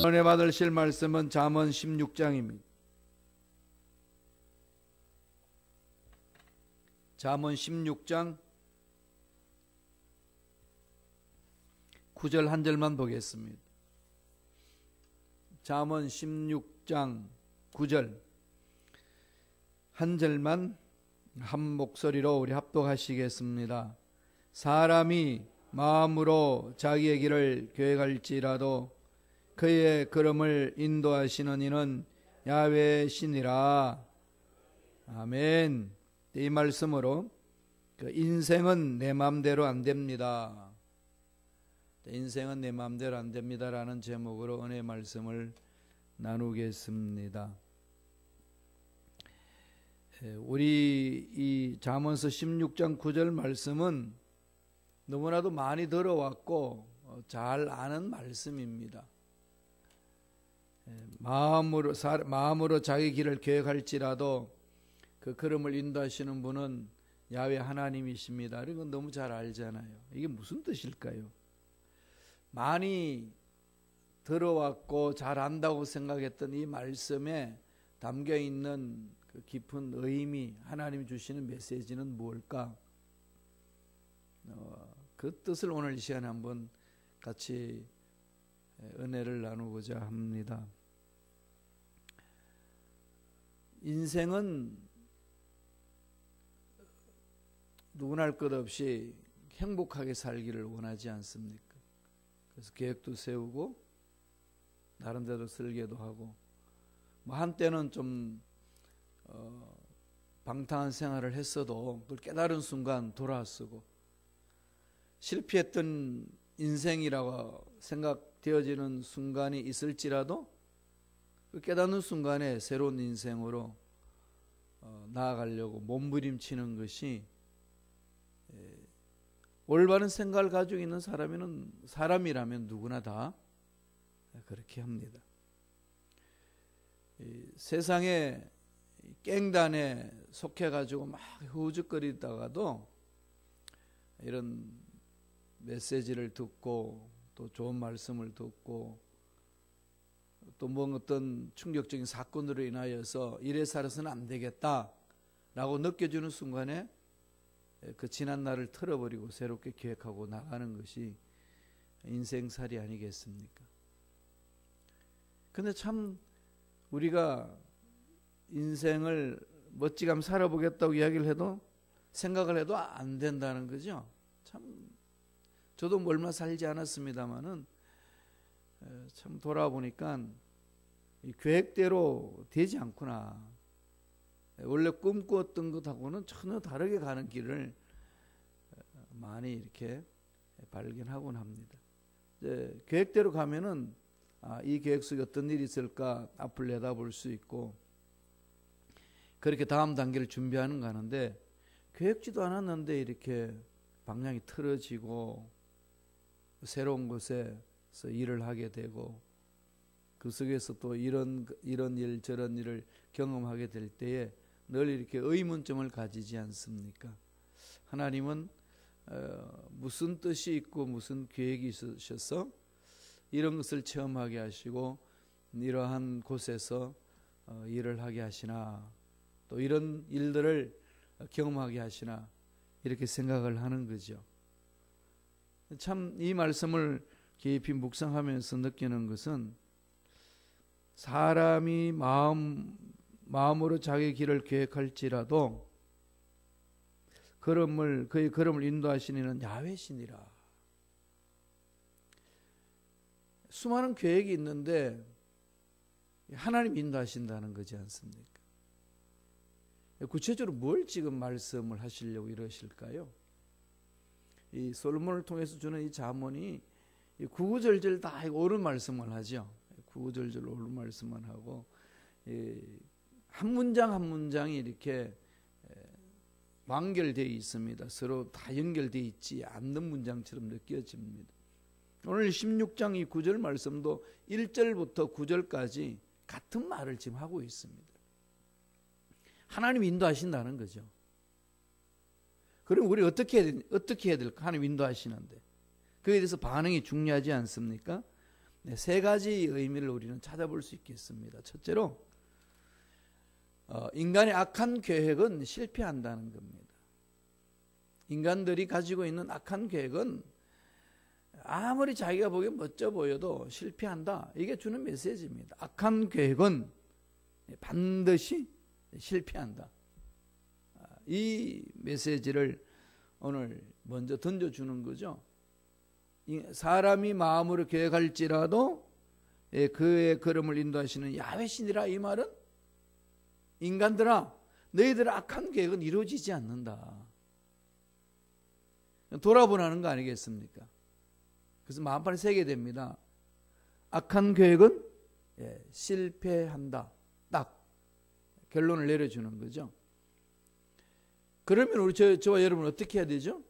은혜 받으실 말씀은 잠언 16장입니다. 잠언 16장 9절 한 절만 보겠습니다. 잠언 16장 9절 한 절만 한 목소리로 우리 합독하시겠습니다. 사람이 마음으로 자기의 길을 계획할지라도 그의 걸음을 인도하시는 이는 야훼의 신이라. 아멘. 이 말씀으로 인생은 내 마음대로 안 됩니다. 인생은 내 마음대로 안 됩니다라는 제목으로 은혜의 말씀을 나누겠습니다. 우리 이 잠언서 16장 9절 말씀은 너무나도 많이 들어왔고 잘 아는 말씀입니다. 마음으로 자기 길을 계획할지라도 그 걸음을 인도하시는 분은 야훼 하나님이십니다. 이건 너무 잘 알잖아요. 이게 무슨 뜻일까요? 많이 들어왔고 잘 안다고 생각했던 이 말씀에 담겨 있는 그 깊은 의미, 하나님이 주시는 메시지는 무엇일까? 그 뜻을 오늘 이 시간에 한번 같이 은혜를 나누고자 합니다. 인생은 누구나 할 것 없이 행복하게 살기를 원하지 않습니까? 그래서 계획도 세우고 나름대로 설계도 하고 한때는 좀 방탕한 생활을 했어도 그걸 깨달은 순간 돌아서고 실패했던 인생이라고 생각되어지는 순간이 있을지라도 그 깨닫는 순간에 새로운 인생으로 나아가려고 몸부림치는 것이 올바른 생각을 가지고 있는 사람이라면 누구나 다 그렇게 합니다. 세상에 깽단에 속해가지고 막 후죽거리다가도 이런 메시지를 듣고 또 좋은 말씀을 듣고 또 뭐 어떤 충격적인 사건으로 인하여서 이래 살아서는 안 되겠다라고 느껴지는 순간에 그 지난 날을 틀어버리고 새롭게 계획하고 나가는 것이 인생살이 아니겠습니까? 근데 참 우리가 인생을 멋지게 살아보겠다고 이야기를 해도 생각을 해도 안 된다는 거죠. 참 저도 얼마 살지 않았습니다만은 참 돌아보니까 이 계획대로 되지 않구나. 원래 꿈꾸었던 것하고는 전혀 다르게 가는 길을 많이 이렇게 발견하곤 합니다. 계획대로 가면은 이 계획 속에 어떤 일이 있을까 앞을 내다볼 수 있고 그렇게 다음 단계를 준비하는 거 하는데 계획지도 않았는데 이렇게 방향이 틀어지고 새로운 곳에서 일을 하게 되고 그 속에서 또 이런 일 저런 일을 경험하게 될 때에 늘 이렇게 의문점을 가지지 않습니까? 하나님은 무슨 뜻이 있고 무슨 계획이 있으셔서 이런 것을 체험하게 하시고 이러한 곳에서 일을 하게 하시나 또 이런 일들을 경험하게 하시나 이렇게 생각을 하는 거죠. 참 이 말씀을 깊이 묵상하면서 느끼는 것은 사람이 마음으로 자기 길을 계획할지라도 그의 걸음을 인도하시는 이는 야훼 신이라. 수많은 계획이 있는데 하나님 인도하신다는 거지 않습니까? 구체적으로 뭘 지금 말씀을 하시려고 이러실까요? 이 솔로몬을 통해서 주는 이 잠언이 구구절절 다 옳은 말씀을 하죠. 구구절절 옳은 말씀만 하고 한 문장 한 문장이 이렇게 완결되어 있습니다. 서로 다 연결되어 있지 않는 문장처럼 느껴집니다. 오늘 16장 이 9절 말씀도 1절부터 9절까지 같은 말을 지금 하고 있습니다. 하나님 인도하신다는 거죠. 그럼 우리 어떻게 해야 될까? 하나님 인도하시는데. 그에 대해서 반응이 중요하지 않습니까? 세 가지 의미를 우리는 찾아볼 수 있겠습니다. 첫째로 인간의 악한 계획은 실패한다는 겁니다. 인간들이 가지고 있는 악한 계획은 아무리 자기가 보기엔 멋져 보여도 실패한다. 이게 주는 메시지입니다. 악한 계획은 반드시 실패한다. 이 메시지를 오늘 먼저 던져주는 거죠. 사람이 마음으로 계획할지라도 그의 걸음을 인도하시는 야훼신이라. 이 말은 인간들아, 너희들의 악한 계획은 이루어지지 않는다. 돌아보라는 거 아니겠습니까? 그래서 마음판에 새게 됩니다. 악한 계획은 실패한다. 딱 결론을 내려주는 거죠. 그러면 우리 저와 여러분 어떻게 해야 되죠?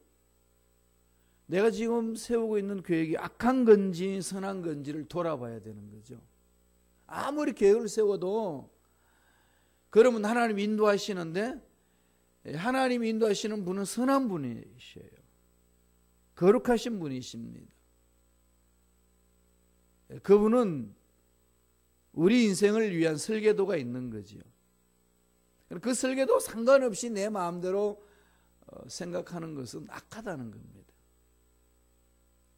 내가 지금 세우고 있는 계획이 악한 건지 선한 건지를 돌아봐야 되는 거죠. 아무리 계획을 세워도 그러면 하나님 인도하시는데, 하나님 인도하시는 분은 선한 분이셔요. 거룩하신 분이십니다. 그분은 우리 인생을 위한 설계도가 있는 거지요. 그 설계도 상관없이 내 마음대로 생각하는 것은 악하다는 겁니다.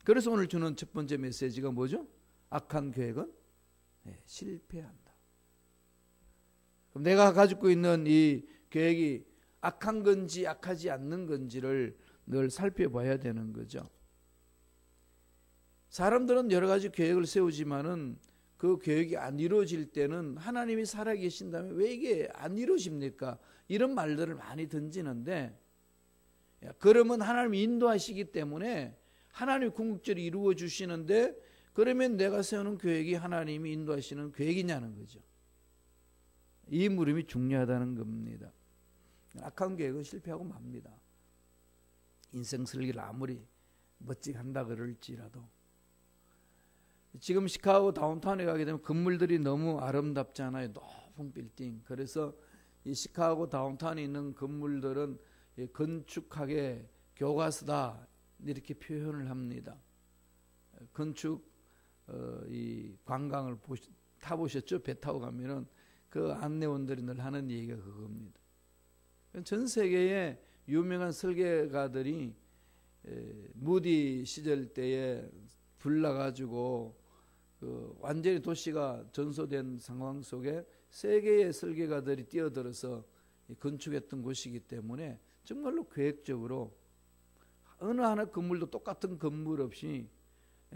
그래서 오늘 주는 첫 번째 메시지가 뭐죠? 악한 계획은 실패한다. 그럼 내가 가지고 있는 이 계획이 악한 건지 악하지 않는 건지를 늘 살펴봐야 되는 거죠. 사람들은 여러 가지 계획을 세우지만은 그 계획이 안 이루어질 때는 하나님이 살아계신다면 왜 이게 안 이루어집니까? 이런 말들을 많이 던지는데, 그러면 하나님이 인도하시기 때문에 하나님이 궁극적으로 이루어 주시는데, 그러면 내가 세우는 계획이 하나님이 인도하시는 계획이냐는 거죠. 이 물음이 중요하다는 겁니다. 악한 계획은 실패하고 맙니다. 인생 설계를 아무리 멋지게 한다 그럴지라도. 지금 시카고 다운타운에 가게 되면 건물들이 너무 아름답잖아요. 높은 빌딩. 그래서 이 시카고 다운타운에 있는 건물들은 건축학의 교과서다 이렇게 표현을 합니다. 건축 이 관광을 타보셨죠? 배 타고 가면은 그 안내원들이 늘 하는 얘기가 그겁니다. 전 세계의 유명한 설계가들이 무디 시절 때에 불나가지고 완전히 도시가 전소된 상황 속에 세계의 설계가들이 뛰어들어서 건축했던 곳이기 때문에 정말로 계획적으로 어느 하나 건물도 똑같은 건물 없이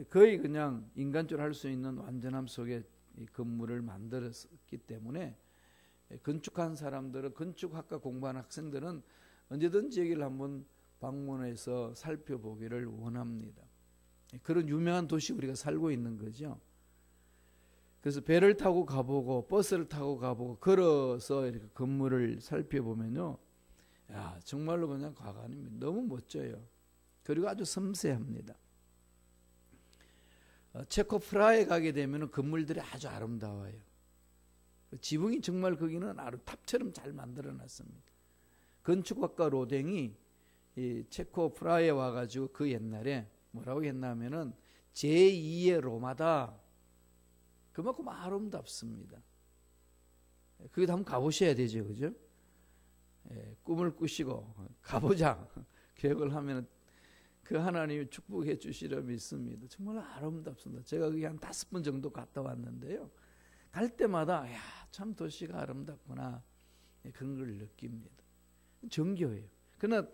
거의 그냥 인간적으로 할 수 있는 완전함 속에 이 건물을 만들었기 때문에 건축한 사람들은, 건축학과 공부한 학생들은 언제든지 여기를 한번 방문해서 살펴보기를 원합니다. 그런 유명한 도시 우리가 살고 있는 거죠. 그래서 배를 타고 가보고 버스를 타고 가보고 걸어서 이렇게 건물을 살펴보면요, 야, 정말로 그냥 과관입니다. 너무 멋져요. 그리고 아주 섬세합니다. 체코 프라하에 가게 되면 건물들이 아주 아름다워요. 지붕이 정말 거기는 탑처럼 잘 만들어놨습니다. 건축학과 로댕이 이 체코 프라하에 와가지고 그 옛날에 뭐라고 했냐면은 제2의 로마다. 그만큼 아름답습니다. 거기도 한번 가보셔야 되죠, 그죠? 꿈을 꾸시고 가보자 계획을 하면 그 하나님이 축복해 주시려 믿습니다. 정말 아름답습니다. 제가 거기 한 5번 정도 갔다 왔는데요, 갈 때마다 야, 참 도시가 아름답구나 그런 걸 느낍니다. 정교해요. 그러나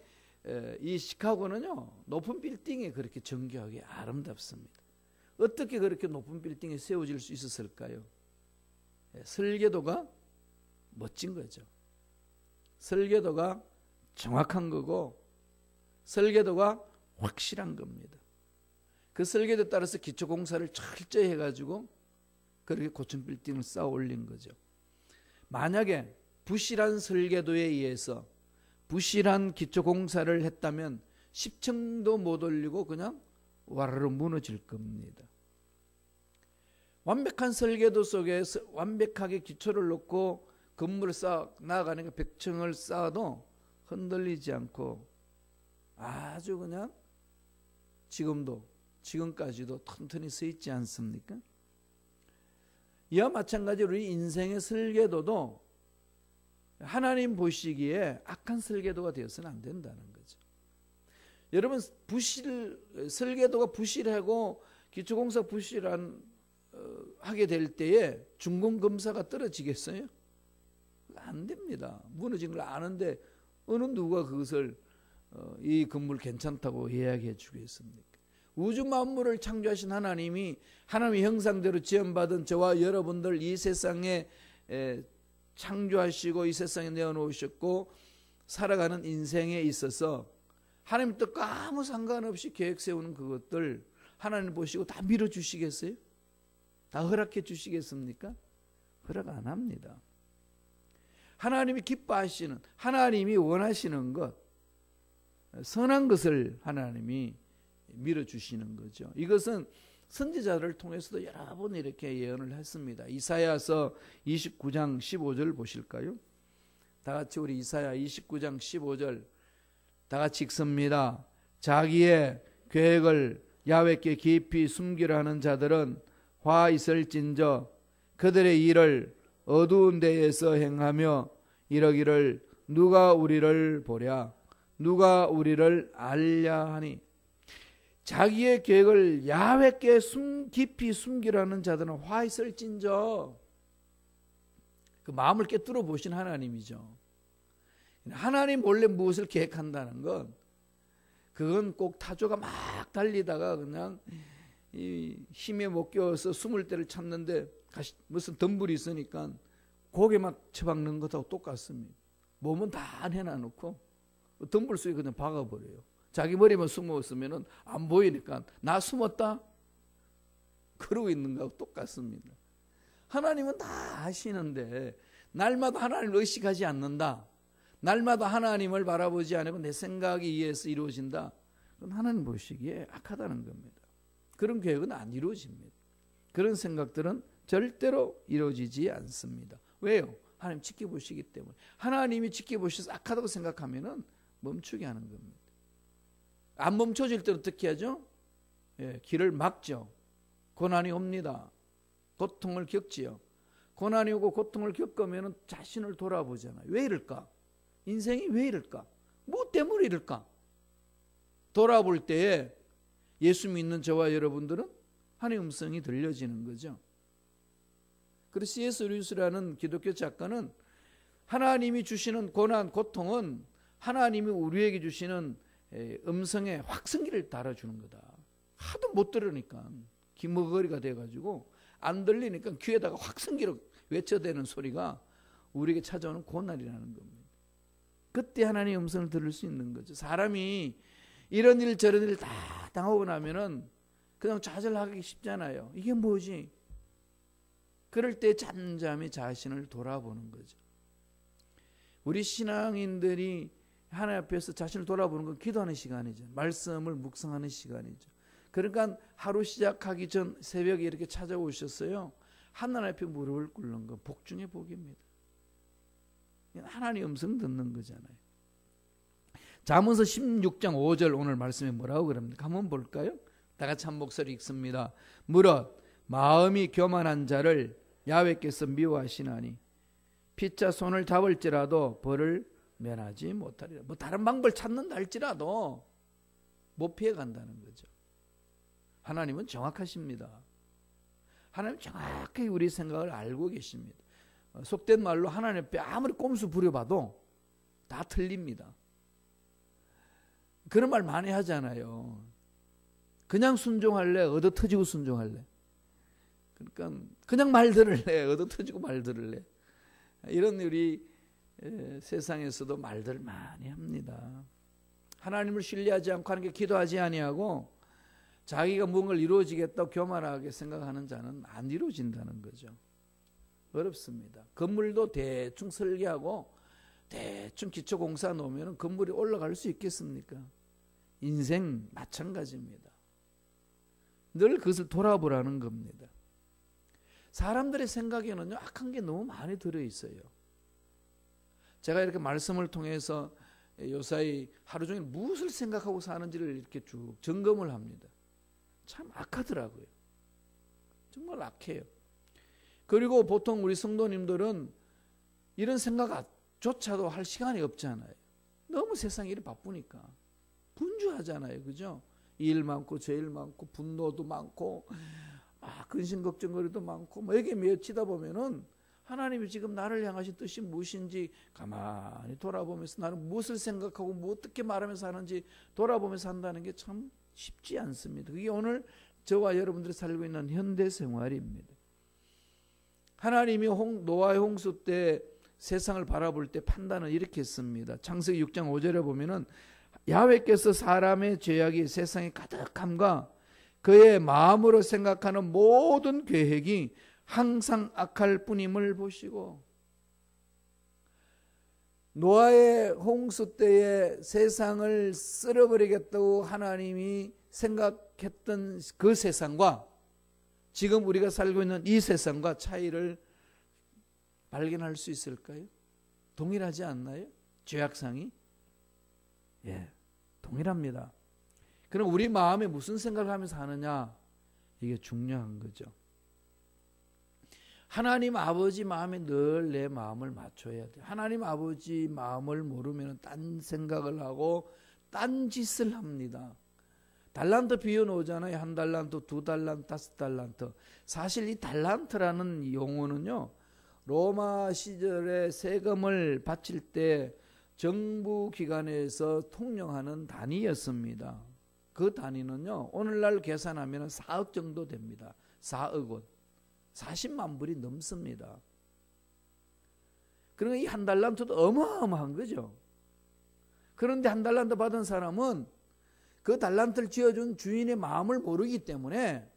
이 시카고는요, 높은 빌딩이 그렇게 정교하게 아름답습니다. 어떻게 그렇게 높은 빌딩이 세워질 수 있었을까요? 설계도가 멋진 거죠. 설계도가 정확한 거고 설계도가 확실한 겁니다. 그 설계도에 따라서 기초공사를 철저히 해가지고 그렇게 고층 빌딩을 쌓아 올린 거죠. 만약에 부실한 설계도에 의해서 부실한 기초공사를 했다면 10층도 못 올리고 그냥 와르르 무너질 겁니다. 완벽한 설계도 속에 완벽하게 기초를 놓고 건물을 쌓아 나아가니까 100층을 쌓아도 흔들리지 않고 아주 그냥 지금까지도 튼튼히 서 있지 않습니까? 이와 마찬가지로 우리 인생의 설계도도 하나님 보시기에 악한 설계도가 되어서는 안 된다는 거죠. 여러분, 설계도가 부실하고 기초공사 하게 될 때에 중공검사가 떨어지겠어요? 안 됩니다. 무너진 걸 아는데 어느 누가 그것을 이 건물 괜찮다고 이야기해 주겠습니까? 우주 만물을 창조하신 하나님이 하나님의 형상대로 지음받은 저와 여러분들 이 세상에 창조하시고 이 세상에 내어놓으셨고 살아가는 인생에 있어서 하나님 뜻과 아무 상관없이 계획 세우는 그것들 하나님 보시고 다 밀어주시겠어요? 다 허락해 주시겠습니까? 허락 안 합니다. 하나님이 기뻐하시는, 하나님이 원하시는 것, 선한 것을 하나님이 밀어주시는 거죠. 이것은 선지자들을 통해서도 여러 번 이렇게 예언을 했습니다. 이사야서 29장 15절 보실까요? 다 같이 우리 이사야 29장 15절 다 같이 읽습니다. 자기의 계획을 야훼께 깊이 숨기려 하는 자들은 화 있을진저 그들의 일을 어두운 데에서 행하며 이러기를 누가 우리를 보랴 누가 우리를 알랴 하니. 자기의 계획을 야훼께 깊이 숨기라는 자들은 화 있을진저, 그 마음을 꿰뚫어 보신 하나님이죠. 하나님 몰래 무엇을 계획한다는 건 그건 꼭 타조가 막 달리다가 그냥 힘에 못 겨워서 숨을 때를 찾는데 무슨 덤불이 있으니까 고개 막 쳐박는 것하고 똑같습니다. 몸은 다 해놔놓고 덤불 속에 그냥 박아버려요. 자기 머리만 숨었으면 안 보이니까 나 숨었다? 그러고 있는 거하고 똑같습니다. 하나님은 다 아시는데 날마다 하나님을 의식하지 않는다. 날마다 하나님을 바라보지 않고 내 생각에 의해서 이루어진다. 그건 하나님 보시기에 악하다는 겁니다. 그런 계획은 안 이루어집니다. 그런 생각들은 절대로 이루어지지 않습니다. 왜요? 하나님 지켜보시기 때문에. 하나님이 지켜보셔서 악하다고 생각하면 멈추게 하는 겁니다. 안 멈춰질 때 어떻게 하죠? 길을 막죠. 고난이 옵니다. 고통을 겪지요. 고난이 오고 고통을 겪으면 자신을 돌아보잖아요. 왜 이럴까? 인생이 왜 이럴까? 뭐 때문에 이럴까? 돌아볼 때에 예수 믿는 저와 여러분들은 하나님의 음성이 들려지는 거죠. 그래서 C.S. 루이스라는 기독교 작가는 하나님이 주시는 고난, 고통은 하나님이 우리에게 주시는 음성의 확성기를 달아주는 거다. 하도 못 들으니까 기머거리가 돼가지고 안 들리니까 귀에다가 확성기로 외쳐대는 소리가 우리에게 찾아오는 고난이라는 겁니다. 그때 하나님의 음성을 들을 수 있는 거죠. 사람이 이런 일 저런 일 다 당하고 나면은 그냥 좌절하기 쉽잖아요. 이게 뭐지? 그럴 때 잠잠히 자신을 돌아보는 거죠. 우리 신앙인들이 하나님 앞에서 자신을 돌아보는 건 기도하는 시간이죠. 말씀을 묵상하는 시간이죠. 그러니까 하루 시작하기 전 새벽에 이렇게 찾아오셨어요. 하나님 앞에 무릎을 꿇는 건 복 중의 복입니다. 하나님 음성 듣는 거잖아요. 잠언서 16장 5절 오늘 말씀에 뭐라고 그럽니까? 한번 볼까요? 다 같이 한 목소리 읽습니다. 무릇 마음이 교만한 자를 야훼께서 미워하시나니 피차 손을 잡을지라도 벌을 면하지 못하리라. 뭐 다른 방법을 찾는다 할지라도 못 피해간다는 거죠. 하나님은 정확하십니다. 하나님 정확히 우리 생각을 알고 계십니다. 속된 말로 하나님 앞에 아무리 꼼수 부려봐도 다 틀립니다. 그런 말 많이 하잖아요. 그냥 순종할래? 얻어 터지고 순종할래? 그러니까 그냥 말 들을래? 얻어 터지고 말 들을래? 이런 우리 세상에서도 말들 많이 합니다. 하나님을 신뢰하지 않고 하는 게 기도하지 아니하고 자기가 무언가를 이루어지겠다고 교만하게 생각하는 자는 안 이루어진다는 거죠. 어렵습니다. 건물도 대충 설계하고 대충 기초공사 놓으면 건물이 올라갈 수 있겠습니까? 인생 마찬가지입니다. 늘 그것을 돌아보라는 겁니다. 사람들의 생각에는요, 악한 게 너무 많이 들어있어요. 제가 이렇게 말씀을 통해서 요사이 하루 종일 무엇을 생각하고 사는지를 이렇게 쭉 점검을 합니다. 참 악하더라고요. 정말 악해요. 그리고 보통 우리 성도님들은 이런 생각조차도 할 시간이 없잖아요. 너무 세상이 이리 바쁘니까. 분주하잖아요. 그죠? 이 일 많고 저 일 많고 분노도 많고 근심 걱정거리도 많고 여기에 매여치다 보면은 하나님이 지금 나를 향하신 뜻이 무엇인지 가만히 돌아보면서 나는 무엇을 생각하고 뭐 어떻게 말하면서 하는지 돌아보면서 한다는 게 참 쉽지 않습니다. 그게 오늘 저와 여러분들이 살고 있는 현대 생활입니다. 하나님이 노아의 홍수 때 세상을 바라볼 때 판단을 이렇게 했습니다. 창세기 6장 5절에 보면은 야훼께서 사람의 죄악이 세상에 가득함과 그의 마음으로 생각하는 모든 계획이 항상 악할 뿐임을 보시고, 노아의 홍수 때에 세상을 쓸어버리겠다고 하나님이 생각했던 그 세상과 지금 우리가 살고 있는 이 세상과 차이를 발견할 수 있을까요? 동일하지 않나요? 죄악상이? 예, 동일합니다. 그럼 우리 마음에 무슨 생각을 하면서 하느냐? 이게 중요한 거죠. 하나님 아버지 마음에 늘 내 마음을 맞춰야 돼. 하나님 아버지 마음을 모르면 딴 생각을 하고 딴 짓을 합니다. 달란트 비유 나오잖아요. 1달란트, 2달란트, 5달란트. 사실 이 달란트라는 용어는요, 로마 시절에 세금을 바칠 때 정부 기관에서 통용하는 단위였습니다. 그 단위는요, 오늘날 계산하면 4억 정도 됩니다. 4억 원. 40만 불이 넘습니다. 그러니까 이 1달란트도 어마어마한 거죠. 그런데 1달란트 받은 사람은 그 달란트를 지어준 주인의 마음을 모르기 때문에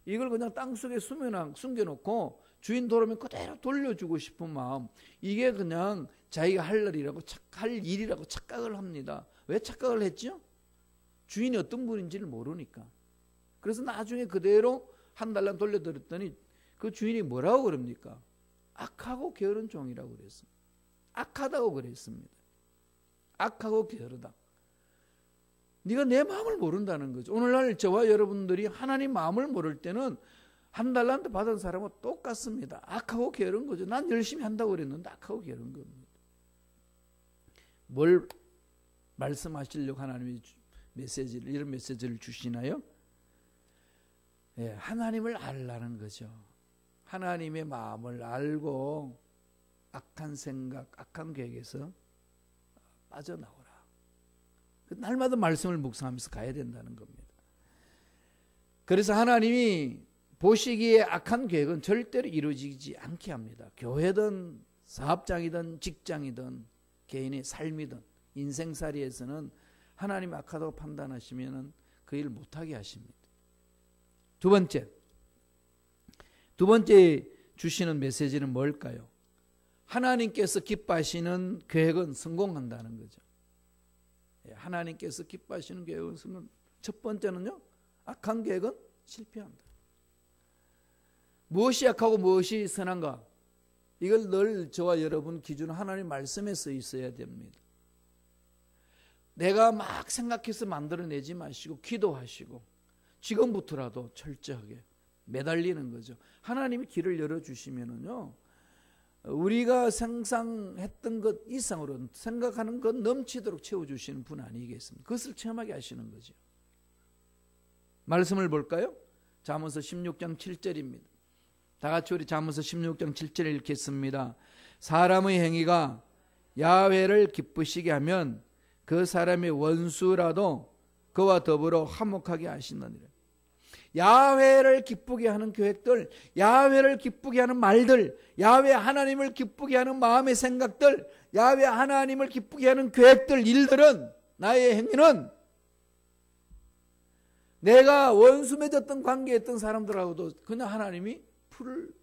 이걸 그냥 땅속에 숨겨놓고 주인 돌아오면 그대로 돌려주고 싶은 마음, 이게 그냥 자기가 할 일이라고 착각을 합니다. 왜 착각을 했죠? 주인이 어떤 분인지를 모르니까. 그래서 나중에 그대로 1달란트 돌려드렸더니 그 주인이 뭐라고 그럽니까? 악하고 게으른 종이라고 그랬습니다. 악하다고 그랬습니다. 악하고 게으르다. 네가 내 마음을 모른다는 거죠. 오늘날 저와 여러분들이 하나님 마음을 모를 때는 1달란트 받은 사람은 똑같습니다. 악하고 게으른 거죠. 난 열심히 한다고 그랬는데 악하고 게으른 겁니다. 뭘 말씀하시려고 하나님이 이런 메시지를 주시나요? 예, 하나님을 알라는 거죠. 하나님의 마음을 알고 악한 생각, 악한 계획에서 빠져나오라. 날마다 말씀을 묵상하면서 가야 된다는 겁니다. 그래서 하나님이 보시기에 악한 계획은 절대로 이루어지지 않게 합니다. 교회든 사업장이든 직장이든 개인의 삶이든 인생살이에서는 하나님이 악하다고 판단하시면 그 일 못하게 하십니다. 두 번째 주시는 메시지는 뭘까요? 하나님께서 기뻐하시는 계획은 성공한다는 거죠. 하나님께서 기뻐하시는 계획은 성공. 첫 번째는요, 악한 계획은 실패한다. 무엇이 악하고 무엇이 선한가? 이걸 늘 저와 여러분 기준은 하나님 말씀에 써 있어야 됩니다. 내가 막 생각해서 만들어내지 마시고 기도하시고 지금부터라도 철저하게 매달리는 거죠. 하나님이 길을 열어주시면은요, 우리가 상상했던 것 이상으로 생각하는 것 넘치도록 채워주시는 분 아니겠습니까? 그것을 체험하게 하시는 거죠. 말씀을 볼까요? 잠언서 16장 7절입니다. 다 같이 우리 잠언서 16장 7절을 읽겠습니다. 사람의 행위가 야훼를 기쁘시게 하면 그 사람의 원수라도 그와 더불어 화목하게 하시느니라. 야훼를 기쁘게 하는 계획들, 야훼를 기쁘게 하는 말들, 야훼 하나님을 기쁘게 하는 마음의 생각들, 야훼 하나님을 기쁘게 하는 계획들, 일들은, 나의 행위는 내가 원수 맺었던 관계에 있던 사람들하고도 그냥 하나님이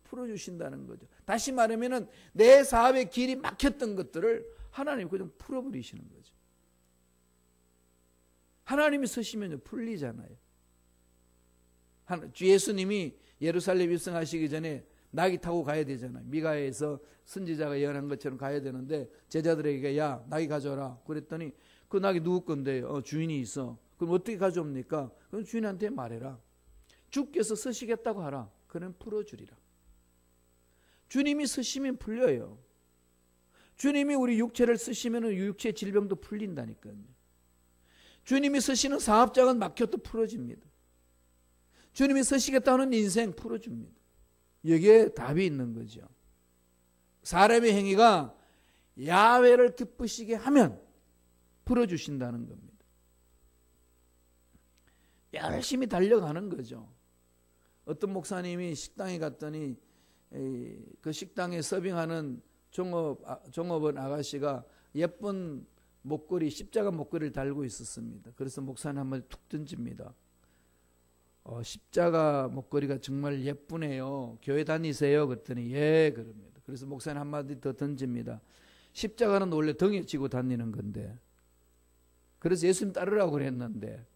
풀어주신다는 거죠. 다시 말하면 내 사업의 길이 막혔던 것들을 하나님이 그냥 풀어버리시는 거죠. 하나님이 서시면 풀리잖아요. 예수님이 예루살렘 입성하시기 전에 낙이 타고 가야 되잖아요. 미가에서 선지자가 예언한 것처럼 가야 되는데 제자들에게 야 낙이 가져와라 그랬더니 그 낙이 누구 건데? 주인이 있어. 그럼 어떻게 가져옵니까? 그럼 주인한테 말해라. 주께서 서시겠다고 하라. 그는 풀어주리라. 주님이 쓰시면 풀려요. 주님이 우리 육체를 쓰시면 육체 질병도 풀린다니까요. 주님이 쓰시는 사업장은 막혀도 풀어집니다. 주님이 쓰시겠다는 인생 풀어줍니다. 여기에 답이 있는 거죠. 사람의 행위가 야훼를 기쁘시게 하면 풀어주신다는 겁니다. 열심히 달려가는 거죠. 어떤 목사님이 식당에 갔더니 그 식당에 서빙하는 종업원 아가씨가 예쁜 목걸이, 십자가 목걸이를 달고 있었습니다. 그래서 목사님 한마디 툭 던집니다. 십자가 목걸이가 정말 예쁘네요. 교회 다니세요? 그랬더니 예, 그럽니다. 그래서 목사님 한마디 더 던집니다. 십자가는 원래 등에 지고 다니는 건데, 그래서 예수님 따르라고 그랬는데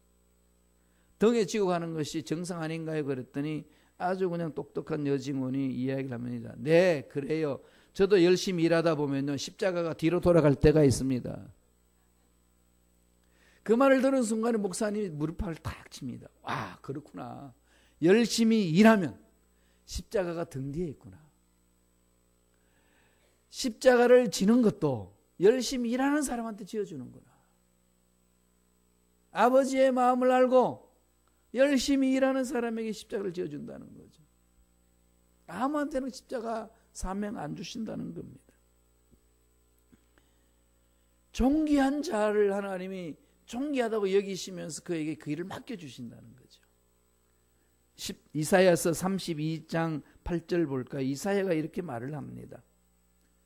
등에 지고 가는 것이 정상 아닌가요? 그랬더니 아주 그냥 똑똑한 여직원이 이야기를 합니다. 네, 그래요. 저도 열심히 일하다 보면요, 십자가가 뒤로 돌아갈 때가 있습니다. 그 말을 들은 순간에 목사님이 무릎을 탁 칩니다. 와, 그렇구나. 열심히 일하면 십자가가 등 뒤에 있구나. 십자가를 지는 것도 열심히 일하는 사람한테 지어주는구나. 아버지의 마음을 알고 열심히 일하는 사람에게 십자가를 지어준다는 거죠. 아무한테는 십자가 사명 안 주신다는 겁니다. 존귀한 자를 하나님이 존귀하다고 여기시면서 그에게 그 일을 맡겨주신다는 거죠. 이사야서 32장 8절 볼까요? 이사야가 이렇게 말을 합니다.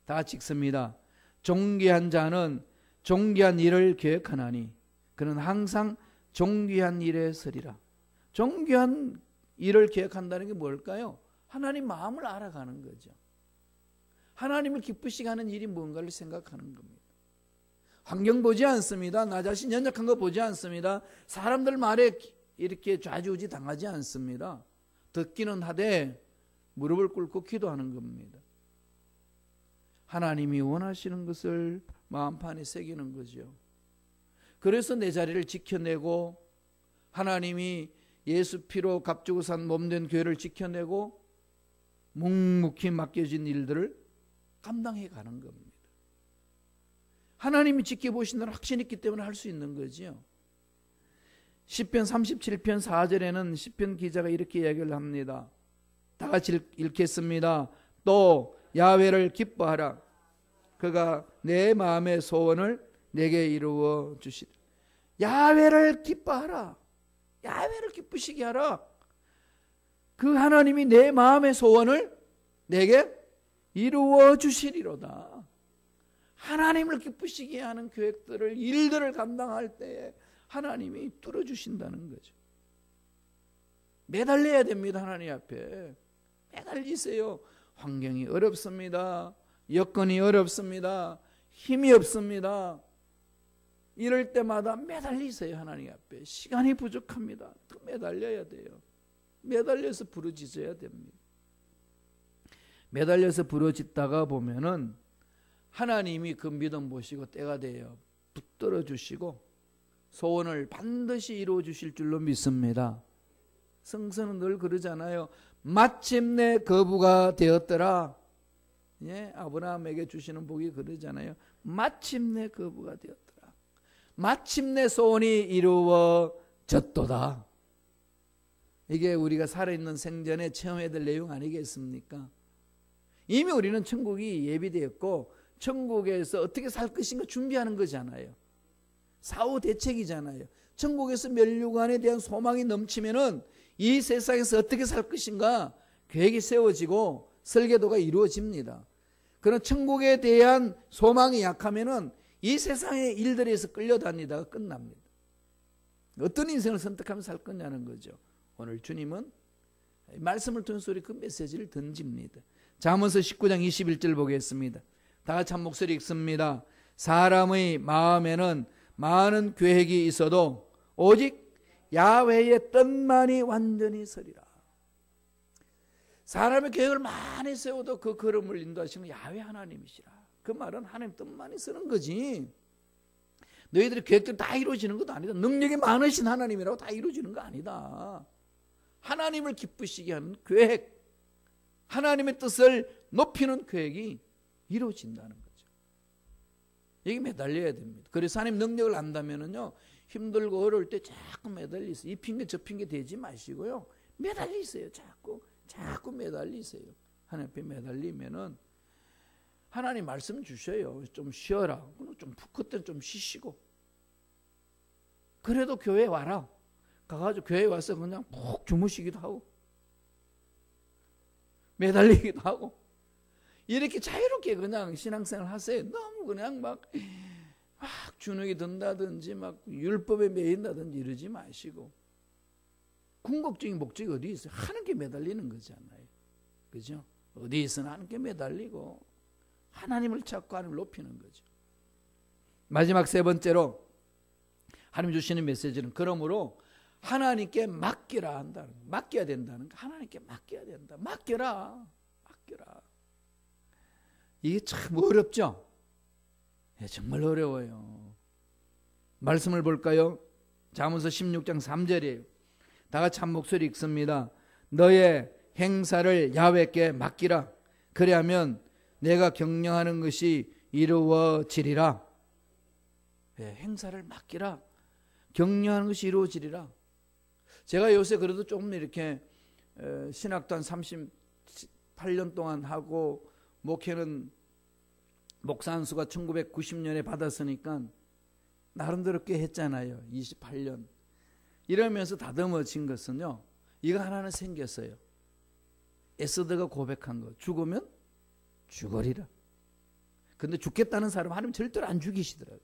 다 같이 읽습니다. 존귀한 자는 존귀한 일을 계획하나니 그는 항상 존귀한 일에 서리라. 존귀한 일을 계획한다는 게 뭘까요? 하나님 마음을 알아가는 거죠. 하나님을 기쁘시게 하는 일이 뭔가를 생각하는 겁니다. 환경 보지 않습니다. 나 자신 연약한 거 보지 않습니다. 사람들 말에 이렇게 좌지우지 당하지 않습니다. 듣기는 하되 무릎을 꿇고 기도하는 겁니다. 하나님이 원하시는 것을 마음판에 새기는 거죠. 그래서 내 자리를 지켜내고 하나님이 예수 피로 값주고 산 몸된 교회를 지켜내고 묵묵히 맡겨진 일들을 감당해 가는 겁니다. 하나님이 지켜보신다는 확신이 있기 때문에 할 수 있는 거죠. 시편 37편 4절에는 시편 기자가 이렇게 이야기를 합니다. 다 같이 읽겠습니다. 또 야훼를 기뻐하라. 그가 내 마음의 소원을 내게 이루어 주시라. 야훼를 기뻐하라. 야훼를 기쁘시게 하라. 그 하나님이 내 마음의 소원을 내게 이루어 주시리로다. 하나님을 기쁘시게 하는 계획들을, 일들을 감당할 때에 하나님이 뚫어주신다는 거죠. 매달려야 됩니다. 하나님 앞에 매달리세요. 환경이 어렵습니다. 여건이 어렵습니다. 힘이 없습니다. 이럴 때마다 매달리세요. 하나님 앞에. 시간이 부족합니다. 또 매달려야 돼요. 매달려서 부르짖어야 됩니다. 매달려서 부르짖다가 보면은 하나님이 그 믿음 보시고 때가 되어 붙들어 주시고 소원을 반드시 이루어 주실 줄로 믿습니다. 성서는 늘 그러잖아요. 마침내 거부가 되었더라. 예, 아브라함에게 주시는 복이 그러잖아요. 마침내 거부가 되었더라. 마침내 소원이 이루어졌도다. 이게 우리가 살아있는 생전에 체험해야 될 내용 아니겠습니까? 이미 우리는 천국이 예비되었고 천국에서 어떻게 살 것인가 준비하는 거잖아요. 사후 대책이잖아요. 천국에서 멸류관에 대한 소망이 넘치면은 이 세상에서 어떻게 살 것인가 계획이 세워지고 설계도가 이루어집니다. 그런 천국에 대한 소망이 약하면은 이 세상의 일들에서 끌려다니다가 끝납니다. 어떤 인생을 선택하면 살 거냐는 거죠. 오늘 주님은 말씀을 통해서 우리 그 메시지를 던집니다. 잠언서 19장 21절 보겠습니다. 다 같이 한 목소리 읽습니다. 사람의 마음에는 많은 계획이 있어도 오직 야훼의 뜻만이 완전히 서리라. 사람의 계획을 많이 세워도 그 걸음을 인도하시는 야훼 하나님이시라. 그 말은 하나님 뜻만이 서는 거지. 너희들의 계획들이 다 이루어지는 것도 아니다. 능력이 많으신 하나님이라고 다 이루어지는 거 아니다. 하나님을 기쁘시게 하는 계획, 하나님의 뜻을 높이는 계획이 이루어진다는 거죠. 여기 매달려야 됩니다. 그래서 하나님 능력을 안다면은요, 힘들고 어려울 때 자꾸 매달리세요. 이 핑계 저 핑계 대지 마시고요, 매달리세요. 자꾸 매달리세요. 하나님 앞에 매달리면은 하나님 말씀 주셔요. 좀 쉬어라. 그때는 좀 쉬시고. 그래도 교회 와라. 가가지고 교회 와서 그냥 푹 주무시기도 하고, 매달리기도 하고, 이렇게 자유롭게 그냥 신앙생활 하세요. 너무 그냥 막 주눅이 든다든지 막 율법에 매인다든지 이러지 마시고. 궁극적인 목적이 어디 있어요? 하나님께 매달리는 거잖아요. 그죠? 어디 있으나 하나님께 매달리고 하나님을 찾고 하나님을 높이는 거죠. 마지막 세 번째로 하나님 주시는 메시지는, 그러므로 하나님께 맡기라 한다는 거. 맡겨야 된다는 거. 하나님께 맡겨야 된다. 맡겨라. 이게 참 어렵죠? 예, 정말 어려워요. 말씀을 볼까요? 잠언서 16장 3절이에요. 다 같이 한 목소리 읽습니다. 너의 행사를 야훼께 맡기라. 그래야면 내가 경영하는 것이 이루어지리라. 예, 행사를 맡기라. 경영하는 것이 이루어지리라. 제가 요새 그래도 조금 이렇게 신학도 한 38년 동안 하고, 목회는 목사 한 수가 1990년에 받았으니까 나름대로 꽤 했잖아요. 28년. 이러면서 다듬어진 것은요, 이거 하나는 생겼어요. 에스더가 고백한 거. 죽으면 죽으리라. 근데 죽겠다는 사람 하나님 절대로 안 죽이시더라고요.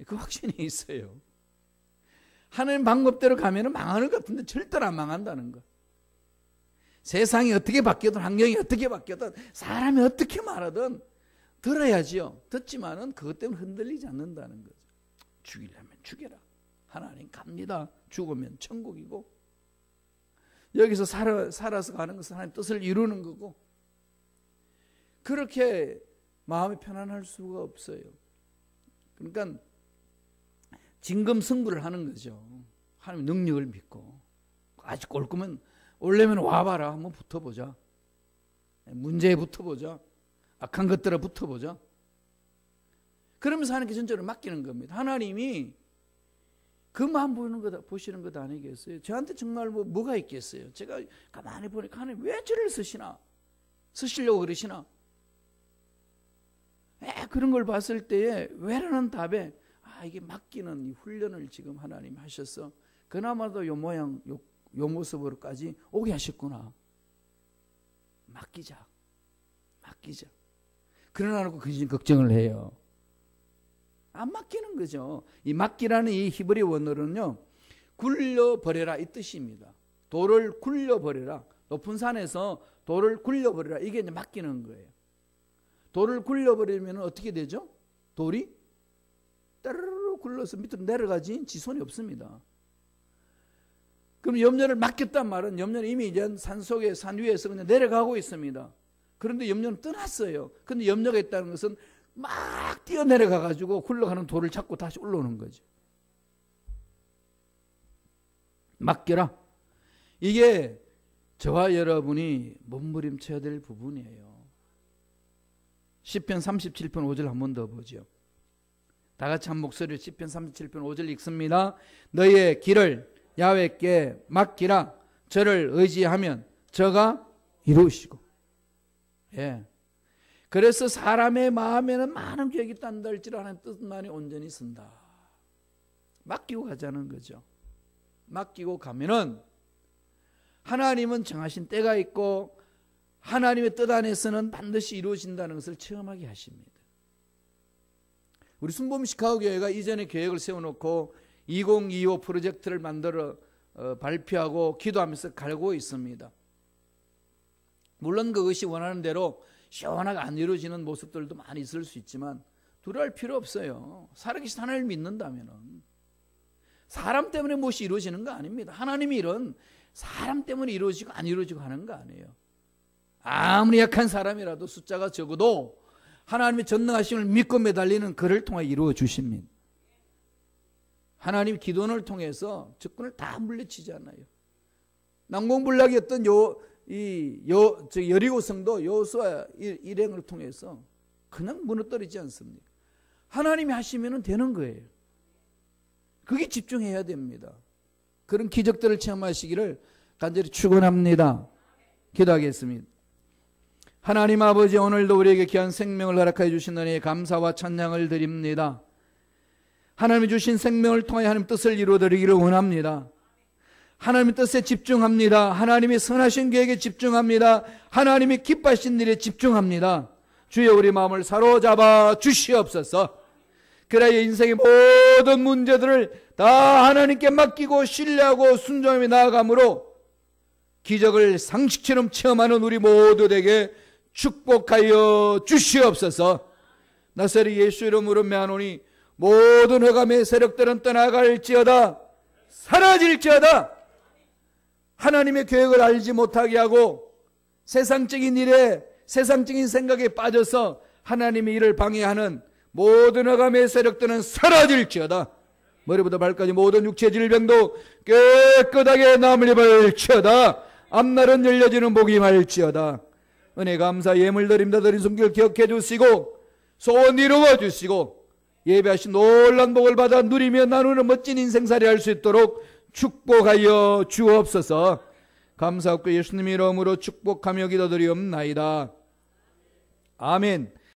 그 확신이 있어요. 하나님 방법대로 가면 망하는 것 같은데 절대로 안 망한다는 거. 세상이 어떻게 바뀌든 환경이 어떻게 바뀌든 사람이 어떻게 말하든 들어야지요. 듣지만은 그것 때문에 흔들리지 않는다는 거죠. 죽이려면 죽여라. 하나님 갑니다. 죽으면 천국이고, 여기서 살아서 가는 것은 하나님 뜻을 이루는 거고, 그렇게 마음이 편안할 수가 없어요. 그러니까 진검승부를 하는 거죠. 하나님 능력을 믿고, 아직 올 거면 올려면 와봐라. 한번 붙어보자. 문제에 붙어보자. 악한 것들에 붙어보자. 그러면서 하나님께 전적으로 맡기는 겁니다. 하나님이 그 마음 보시는 것 아니겠어요? 저한테 정말 뭐가 있겠어요? 제가 가만히 보니까 하나님 왜 저를 쓰시려고 그러시나? 그런 걸 봤을 때에 왜라는 답에, 이게 맡기는 이 훈련을 지금 하나님 하셔서 그나마도 요 모양, 요 모습으로까지 오게 하셨구나. 맡기자. 그러나 놓고 근심 걱정을 해요. 안 맡기는 거죠. 이 맡기라는 이 히브리 원어로는요, 굴려버려라 이 뜻입니다. 돌을 굴려버려라. 높은 산에서 돌을 굴려버려라. 이게 이제 맡기는 거예요. 돌을 굴려버리면 어떻게 되죠? 돌이 따르르 굴러서 밑으로 내려가지 지손이 없습니다. 그럼 염려를 맡겼단 말은, 염려는 이미 이제 산 속에, 산 위에서 그냥 내려가고 있습니다. 그런데 염려는 떠났어요. 그런데 염려가 있다는 것은 막 뛰어내려가 가지고 굴러가는 돌을 잡고 다시 올라오는 거죠. 맡겨라. 이게 저와 여러분이 몸부림쳐야 될 부분이에요. 시편 37편 5절 한 번 더 보죠. 다 같이 한 목소리로 시편 37편 5절 읽습니다. 너의 길을 야훼께 맡기라. 저를 의지하면 저가 이루시고. 예. 그래서 사람의 마음에는 많은 계획이 있단다 할지라 하는 뜻만이 온전히 쓴다. 맡기고 가자는 거죠. 맡기고 가면은 하나님은 정하신 때가 있고 하나님의 뜻 안에서는 반드시 이루어진다는 것을 체험하게 하십니다. 우리 순복음 시카고 교회가 이전에 계획을 세워놓고 2025 프로젝트를 만들어 발표하고 기도하면서 갈고 있습니다. 물론 그것이 원하는 대로 시원하게 안 이루어지는 모습들도 많이 있을 수 있지만 두려워할 필요 없어요. 살아계신 하나님을 믿는다면 사람 때문에 무엇이 이루어지는 거 아닙니다. 하나님의 일은 사람 때문에 이루어지고 안 이루어지고 하는 거 아니에요. 아무리 약한 사람이라도 숫자가 적어도 하나님의 전능하심을 믿고 매달리는 그를 통해 이루어 주십니다. 하나님 기도원을 통해서 적군을 다 물리치잖아요. 난공불락이었던 여리고성도 여호수아 일행을 통해서 그냥 무너뜨리지 않습니다. 하나님이 하시면 되는 거예요. 그게 집중해야 됩니다. 그런 기적들을 체험하시기를 간절히 축원합니다. 기도하겠습니다. 하나님 아버지, 오늘도 우리에게 귀한 생명을 허락하여 주신 은혜에 감사와 찬양을 드립니다. 하나님이 주신 생명을 통하여 하나님 뜻을 이루어드리기를 원합니다. 하나님의 뜻에 집중합니다. 하나님의 선하신 계획에 집중합니다. 하나님이 기뻐하신 일에 집중합니다. 주여, 우리 마음을 사로잡아 주시옵소서. 그래야 인생의 모든 문제들을 다 하나님께 맡기고 신뢰하고 순종하며 나아감으로 기적을 상식처럼 체험하는 우리 모두에게 축복하여 주시옵소서. 나사렛 예수 이름으로 명하노니 모든 흑암의 세력들은 떠나갈지어다, 사라질지어다. 하나님의 계획을 알지 못하게 하고 세상적인 일에, 세상적인 생각에 빠져서 하나님의 일을 방해하는 모든 흑암의 세력들은 사라질지어다. 머리부터 발까지 모든 육체 질병도 깨끗하게 남을 입을지어다. 앞날은 열려지는 복이 임할지어다. 은혜 감사 예물 드립니다. 드린 손길 기억해 주시고 소원 이루어 주시고 예배하신 놀란 복을 받아 누리며 나누는 멋진 인생살이 할 수 있도록 축복하여 주옵소서. 감사하고 예수님 이름으로 축복하며 기도드리옵나이다. 아멘.